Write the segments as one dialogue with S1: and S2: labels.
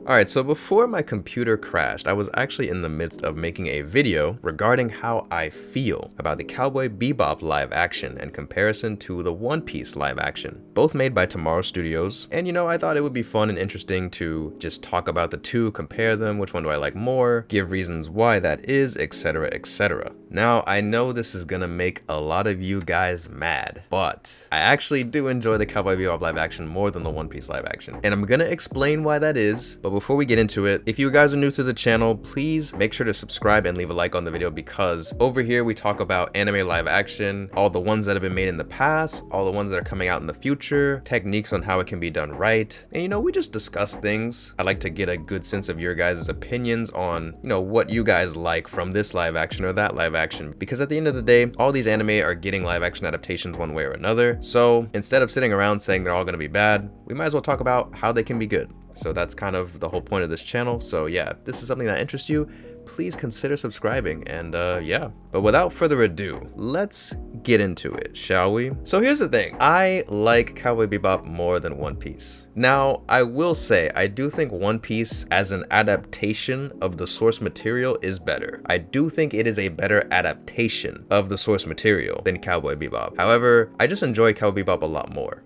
S1: Alright, so before my computer crashed, I was actually in the midst of making a video regarding how I feel about the Cowboy Bebop live action in comparison to the One Piece live action, both made by Tomorrow Studios. And you know, I thought it would be fun and interesting to just talk about the two, compare them, which one do I like more, give reasons why that is, etc, etc. Now, I know this is gonna make a lot of you guys mad, but I actually do enjoy the Cowboy Bebop live action more than the One Piece live action. And I'm gonna explain why that is, but before we get into it, if you guys are new to the channel, please make sure to subscribe and leave a like on the video, because over here we talk about anime live action, all the ones that have been made in the past, all the ones that are coming out in the future, techniques on how it can be done right, and you know, we just discuss things. I like to get a good sense of your guys' opinions on, you know, what you guys like from this live action or that live action, because at the end of the day, all these anime are getting live action adaptations one way or another. So instead of sitting around saying they're all going to be bad, we might as well talk about how they can be good. So that's kind of the whole point of this channel. So yeah, if this is something that interests you, please consider subscribing. And yeah, but without further ado, let's get into it, shall we? So here's the thing, I like Cowboy Bebop more than One Piece. Now, I will say, I do think One Piece as an adaptation of the source material is better. I do think it is a better adaptation of the source material than Cowboy Bebop. However, I just enjoy Cowboy Bebop a lot more.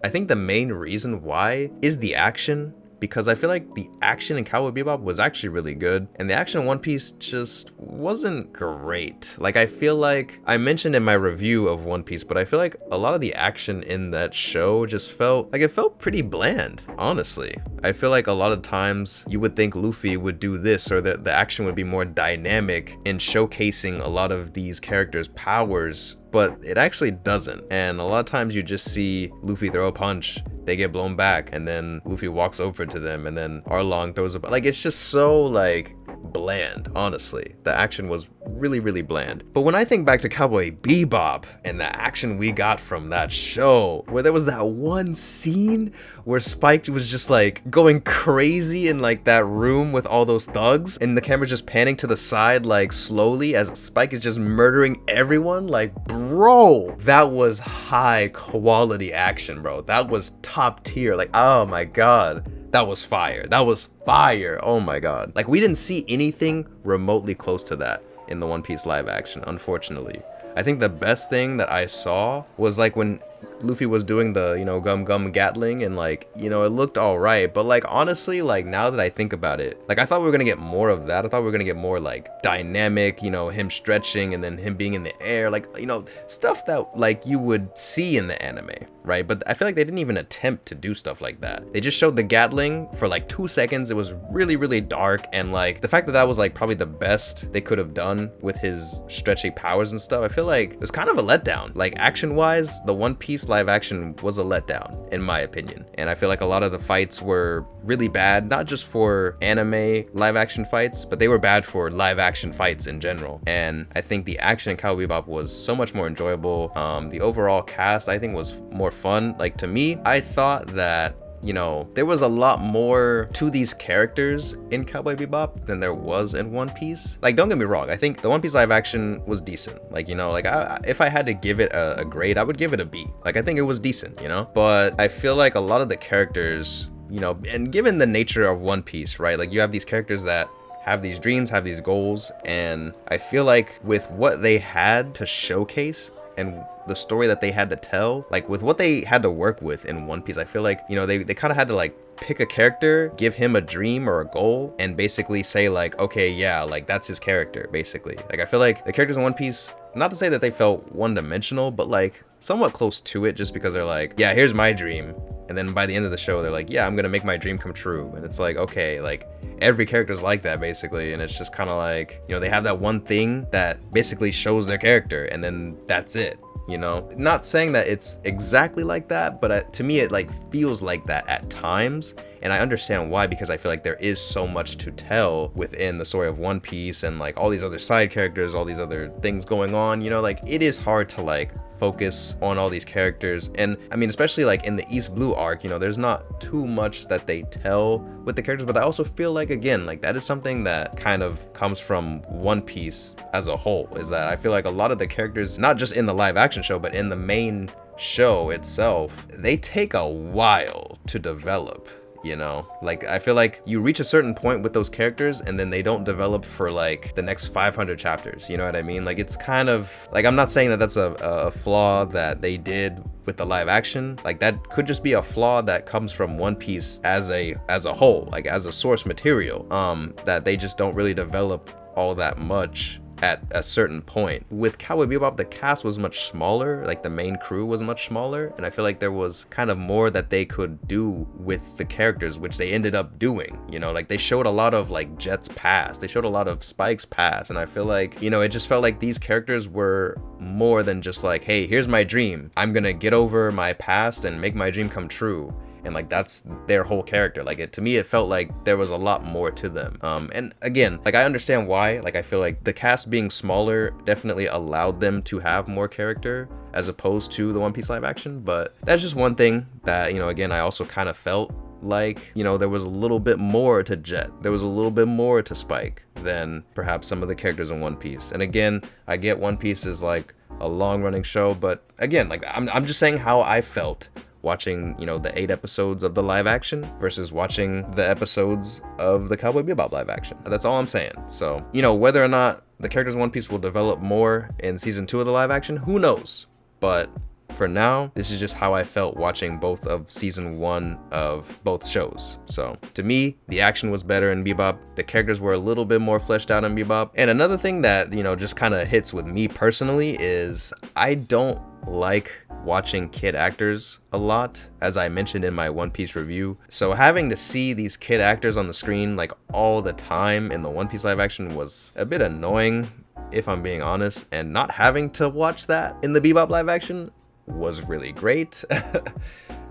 S1: I think the main reason why is the action, because I feel like the action in Cowboy Bebop was actually really good, and the action in One Piece just wasn't great. Like, I feel like, I mentioned in my review of One Piece, but I feel like a lot of the action in that show just felt, like, it felt pretty bland, honestly. I feel like a lot of times you would think Luffy would do this, or that the action would be more dynamic in showcasing a lot of these characters' powers, but it actually doesn't. And a lot of times you just see Luffy throw a punch, they get blown back, and then Luffy walks over to them, and then Arlong throws a, like, it's just so like bland, honestly. The action was really, really bland. But when I think back to Cowboy Bebop and the action we got from that show, where there was that one scene where Spike was just like going crazy in like that room with all those thugs, and the camera's just panning to the side like slowly as Spike is just murdering everyone, like, bro, that was high quality action, bro. That was top tier. Like, oh my god, that was fire. That was fire. Oh my god. Like, we didn't see anything remotely close to that in the One Piece live action, unfortunately. I think the best thing that I saw was like when Luffy was doing the, you know, gum Gatling, and like, you know, it looked all right, but like, honestly, like, now that I think about it, like, I thought we were gonna get more of that. I thought we were gonna get more like dynamic, you know, him stretching and then him being in the air, like, you know, stuff that like you would see in the anime, right? But I feel like they didn't even attempt to do stuff like that. They just showed the Gatling for like 2 seconds. It was really, really dark, and like the fact that that was like probably the best they could have done with his stretchy powers and stuff, I feel like it was kind of a letdown. Like, action wise, the One Piece live action was a letdown in my opinion, and I feel like a lot of the fights were really bad, not just for anime live action fights, but they were bad for live action fights in general. And I think the action in Cowboy Bebop was so much more enjoyable. The overall cast, I think, was more fun. Like, to me, I thought that, you know, there was a lot more to these characters in Cowboy Bebop than there was in One Piece. Like, don't get me wrong, I think the One Piece live action was decent. Like, you know, like, if I had to give it a grade, I would give it a B. Like, I think it was decent, you know? But I feel like a lot of the characters, you know, and given the nature of One Piece, right? Like, you have these characters that have these dreams, have these goals, and I feel like with what they had to showcase and the story that they had to tell, like with what they had to work with in One Piece, I feel like, you know, they kind of had to like pick a character, give him a dream or a goal, and basically say like, okay, yeah, like that's his character, basically. Like, I feel like the characters in One Piece, not to say that they felt one-dimensional, but like somewhat close to it, just because they're like, yeah, here's my dream, and then by the end of the show they're like, yeah, I'm gonna make my dream come true. And it's like, okay, like every character's like that basically, and it's just kind of like, you know, they have that one thing that basically shows their character, and then that's it. You know, not saying that it's exactly like that, but to me it like feels like that at times, and I understand why, because I feel like there is so much to tell within the story of One Piece, and like all these other side characters, all these other things going on, you know, like it is hard to like focus on all these characters. And I mean, especially like in the East Blue arc, you know, there's not too much that they tell with the characters, but I also feel like, again, like that is something that kind of comes from One Piece as a whole, is that I feel like a lot of the characters, not just in the live action show, but in the main show itself, they take a while to develop. you know? Like, I feel like you reach a certain point with those characters and then they don't develop for like the next 500 chapters, you know what I mean? Like, it's kind of like, I'm not saying that that's a flaw that they did with the live action. Like, that could just be a flaw that comes from One Piece as a whole, like as a source material, that they just don't really develop all that much at a certain point. With Cowboy Bebop, the cast was much smaller, like the main crew was much smaller, and I feel like there was kind of more that they could do with the characters, which they ended up doing, you know? Like, they showed a lot of like Jet's past, they showed a lot of Spike's past, and I feel like, you know, it just felt like these characters were more than just like, hey, here's my dream, I'm gonna get over my past and make my dream come true. And like, that's their whole character. Like, to me, it felt like there was a lot more to them. And again, like, I understand why. Like, I feel like the cast being smaller definitely allowed them to have more character as opposed to the One Piece live action. But that's just one thing that, you know, again, I also kind of felt like, you know, there was a little bit more to Jet, there was a little bit more to Spike than perhaps some of the characters in One Piece. And again, I get One Piece is like a long running show, but again, like, I'm just saying how I felt watching, you know, the 8 episodes of the live action versus watching the episodes of the Cowboy Bebop live action. That's all I'm saying. So, you know, whether or not the characters in One Piece will develop more in season 2 of the live action, who knows? But for now, this is just how I felt watching both of season 1 of both shows. So to me, the action was better in Bebop. The characters were a little bit more fleshed out in Bebop. And another thing that, you know, just kind of hits with me personally is I don't like watching kid actors a lot, as I mentioned in my One Piece review. So having to see these kid actors on the screen like all the time in the One Piece live action was a bit annoying, if I'm being honest, and not having to watch that in the Bebop live action was really great.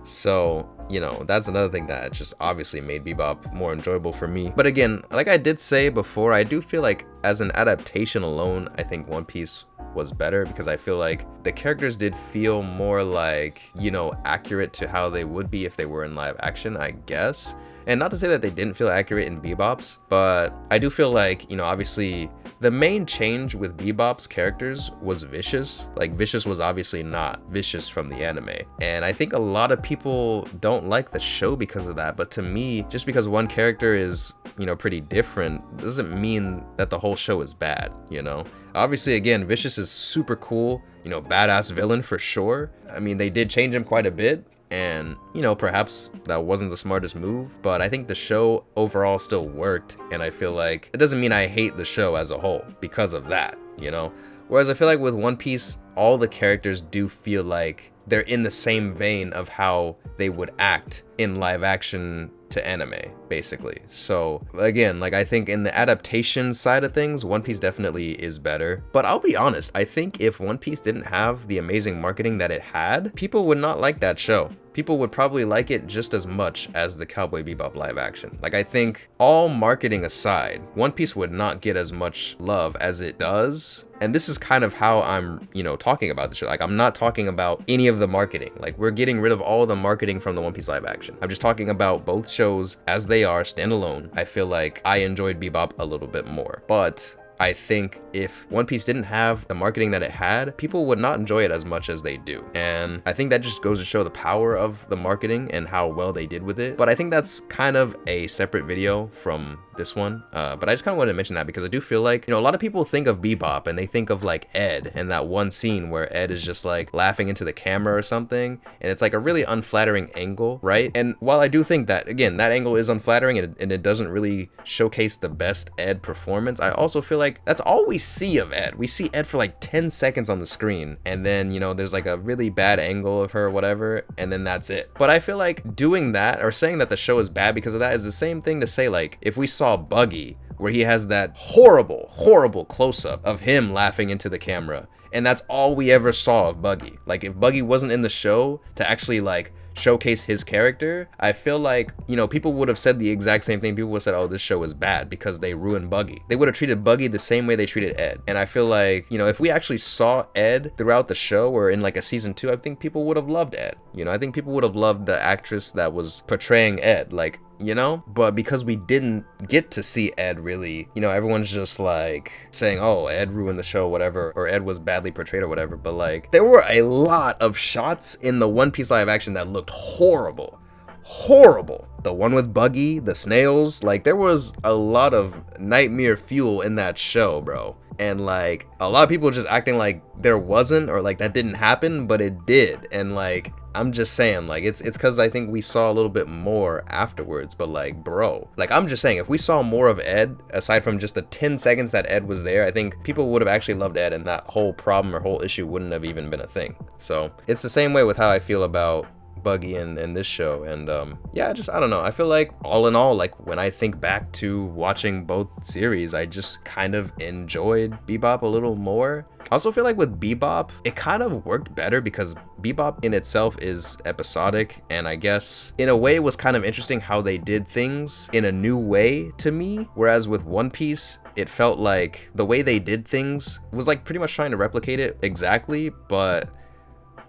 S1: So, you know, that's another thing that just obviously made Bebop more enjoyable for me. But again, like I did say before, I do feel like as an adaptation alone, I think One Piece was better, because I feel like the characters did feel more like, you know, accurate to how they would be if they were in live action, I guess. And not to say that they didn't feel accurate in Bebop's, but I do feel like, you know, obviously the main change with Bebop's characters was Vicious. Like, Vicious was obviously not Vicious from the anime. And I think a lot of people don't like the show because of that. But to me, just because one character is, you know, pretty different doesn't mean that the whole show is bad, you know? Obviously, again, Vicious is super cool, you know, badass villain for sure. I mean, they did change him quite a bit, and, you know, perhaps that wasn't the smartest move, but I think the show overall still worked, and I feel like it doesn't mean I hate the show as a whole because of that, you know? Whereas I feel like with One Piece, all the characters do feel like they're in the same vein of how they would act in live action to anime, basically. So again, like, I think in the adaptation side of things, One Piece definitely is better. But I'll be honest, I think if One Piece didn't have the amazing marketing that it had, people would not like that show. People would probably like it just as much as the Cowboy Bebop live action. Like, I think all marketing aside, One Piece would not get as much love as it does. And this is kind of how I'm, you know, talking about the show. Like, I'm not talking about any of the marketing. Like, we're getting rid of all the marketing from the One Piece live action. I'm just talking about both shows as they are, standalone. I feel like I enjoyed Bebop a little bit more. But I think if One Piece didn't have the marketing that it had, people would not enjoy it as much as they do. And I think that just goes to show the power of the marketing and how well they did with it. But I think that's kind of a separate video from this one. But I just kind of wanted to mention that because I do feel like, you know, a lot of people think of Bebop and they think of like Ed and that one scene where Ed is just like laughing into the camera or something. And it's like a really unflattering angle, right? And while I do think that, again, that angle is unflattering and it doesn't really showcase the best Ed performance, I also feel like that's all we see of Ed. We see Ed for like 10 seconds on the screen, and then, you know, there's like a really bad angle of her or whatever, and then that's it. But I feel like doing that or saying that the show is bad because of that is the same thing to say, like, if we saw Buggy, where he has that horrible close-up of him laughing into the camera, and that's all we ever saw of Buggy. Like, if Buggy wasn't in the show to actually like showcase his character, I feel like, you know, people would have said the exact same thing. People would have said, oh, this show is bad because they ruined Buggy. They would have treated Buggy the same way they treated Ed. And I feel like, you know, if we actually saw Ed throughout the show or in like a season 2, I think people would have loved Ed. You know, I think people would have loved the actress that was portraying Ed, like, you know? But because we didn't get to see Ed really, you know, everyone's just like saying, oh, Ed ruined the show, whatever, or Ed was badly portrayed or whatever. But like, there were a lot of shots in the One Piece live action that looked horrible. horrible. The one with Buggy, the snails, like there was a lot of nightmare fuel in that show, bro. And like a lot of people just acting like there wasn't, or like that didn't happen, but it did. And like I'm just saying, like it's because I think we saw a little bit more afterwards. But like, bro, like I'm just saying, if we saw more of Ed aside from just the 10 seconds that Ed was there, I think people would have actually loved Ed, and that whole problem or whole issue wouldn't have even been a thing. So it's the same way with how I feel about Buggy in this show. And yeah, I don't know, I feel like all in all, like when I think back to watching both series, I just kind of enjoyed Bebop a little more. I also feel like with Bebop, it kind of worked better because Bebop in itself is episodic, and I guess in a way it was kind of interesting how they did things in a new way to me, whereas with One Piece, it felt like the way they did things was like pretty much trying to replicate it exactly, but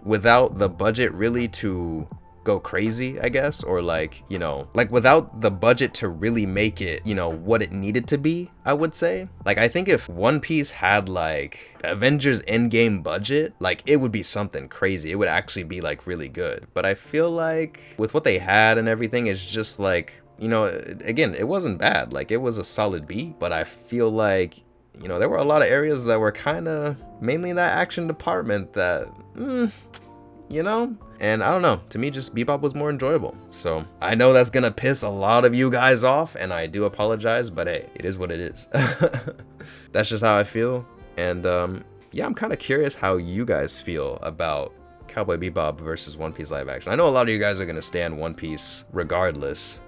S1: without the budget really to go crazy, I guess, or like, you know, like without the budget to really make it, you know, what it needed to be, I would say. Like I think if One Piece had like Avengers Endgame budget, like it would be something crazy. It would actually be like really good. But I feel like with what they had and everything, it's just like, you know, again, it wasn't bad. Like it was a solid beat, but I feel like, you know, there were a lot of areas that were kind of mainly in that action department that, you know, and I don't know, to me just Bebop was more enjoyable. So I know that's gonna piss a lot of you guys off, and I do apologize, but hey, it is what it is. That's just how I feel. And yeah, I'm kind of curious how you guys feel about Cowboy Bebop versus One Piece live action. I know a lot of you guys are gonna stand One Piece regardless.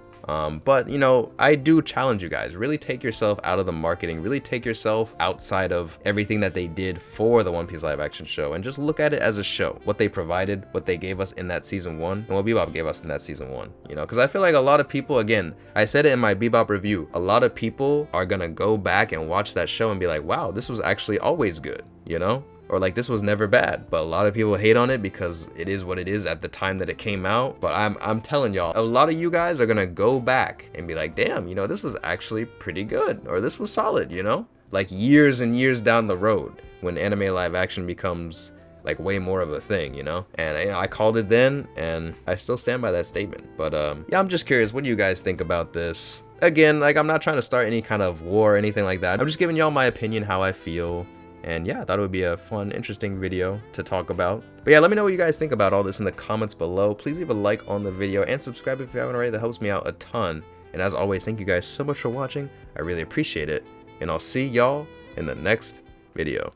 S1: But you know, I do challenge you guys, really take yourself out of the marketing, really take yourself outside of everything that they did for the One Piece live action show, and just look at it as a show, what they provided, what they gave us in that season 1, and what Bebop gave us in that season 1, you know, because I feel like a lot of people, again, I said it in my Bebop review, a lot of people are gonna go back and watch that show and be like, wow, this was actually always good, you know? Or like this was never bad. But a lot of people hate on it because it is what it is at the time that it came out. But I'm telling y'all, a lot of you guys are gonna go back and be like, damn, you know, this was actually pretty good, or this was solid, you know, like years and years down the road when anime live action becomes like way more of a thing, you know. And you know, I called it then, and I still stand by that statement. But yeah, I'm just curious, what do you guys think about this? Again, like I'm not trying to start any kind of war or anything like that. I'm just giving y'all my opinion, how I feel. And yeah, I thought it would be a fun, interesting video to talk about. But yeah, let me know what you guys think about all this in the comments below. Please leave a like on the video and subscribe if you haven't already. That helps me out a ton. And as always, thank you guys so much for watching. I really appreciate it. And I'll see y'all in the next video.